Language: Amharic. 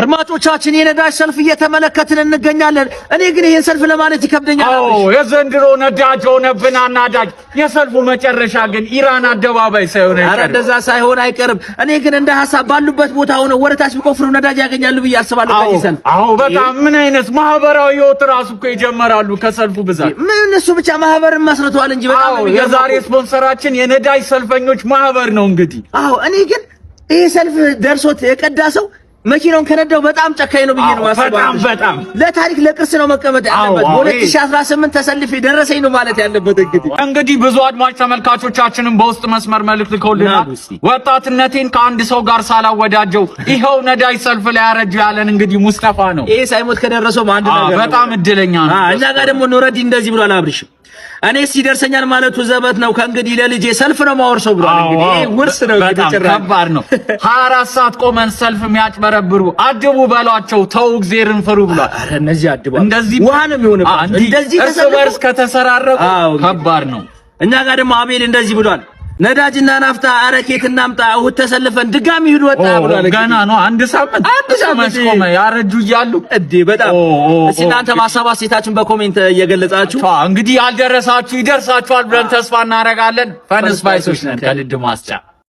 አድማጮቻችን የነዳጅ ሰልፍ እየተመለከትን እንገኛለን። እኔ ግን ይሄን ሰልፍ ለማለት ይከብደኛል። የዘንድሮ ነዳጅ ሆነብን አናዳጅ። የሰልፉ መጨረሻ ግን ኢራን አደባባይ ሳይሆን አይቀርም። ኧረ እንደዛ ሳይሆን አይቀርም። እኔ ግን እንደ ሐሳብ ባሉበት ቦታ ሆነው ወረታች ቢቆፍሩ ነዳጅ ያገኛሉ ብዬ አስባለሁ። በዚህ ሰልፍ በጣም ምን አይነት ማህበራዊ ህይወት ራሱ እኮ ይጀምራሉ ከሰልፉ ብዛት። ምን እሱ ብቻ ማህበርን መስርተዋል እንጂ በጣም የዛሬ ስፖንሰራችን የነዳጅ ሰልፈኞች ማህበር ነው እንግዲህ። እኔ ግን ይሄ ሰልፍ ደርሶት የቀዳ ሰው መኪናውን ከነዳው በጣም ጨካኝ ነው ብዬ ነው ማስባው። በጣም ለታሪክ ለቅርስ ነው መቀመጥ ያለበት። 2018 ተሰልፌ ደረሰኝ ነው ማለት ያለበት። እንግዲህ ብዙ አድማጭ ተመልካቾቻችንን በውስጥ መስመር መልእክት ልከውልናል። ወጣትነቴን ከአንድ ሰው ጋር ሳላወዳጀው ይኸው ነዳጅ ሰልፍ ላይ ያረጀ ያለን እንግዲህ ሙስጠፋ ነው። ይሄ ሳይሞት ከደረሰው አንድ ነገር በጣም እድለኛ ነው። እኛ ጋር ደግሞ ኑረዲ እንደዚህ ብሏል። አብርሽ እኔ ሲደርሰኛል ማለቱ ዘበት ነው። ከእንግዲህ ለልጄ ሰልፍ ነው ማወርሰው ብሏል። እንግዲህ ይሄ ውርስ ነው። በጣም ከባድ ነው። 24 ሰዓት ቆመን ሰልፍ የሚያጭበረብሩ አድቡ በሏቸው፣ ተው እግዚአብሔርን ፍሩ ብሏል። ኧረ እነዚህ አድቡ እንደዚህ ውሃ ነው የሚሆንበት። እንደዚህ እርስ በርስ ከተሰራረቁ ከባድ ነው። እኛ ጋር ደግሞ አቤል እንደዚህ ብሏል። ነዳጅና ናፍታ አረኬት እናምጣ እሁድ ተሰልፈን ድጋሚ ሂድ ወጣ ብሏል። ገና ነው አንድ ሳምንት ቆመ ያረጁ እያሉ በጣም እስቲ እናንተ ማሳባስ ሴታችን በኮሜንት እየገለጻችሁ እንግዲህ ያልደረሳችሁ ይደርሳችኋል ብለን ተስፋ እናደርጋለን። ፈን ስፓይሶች ነን ከልድ ማስጫ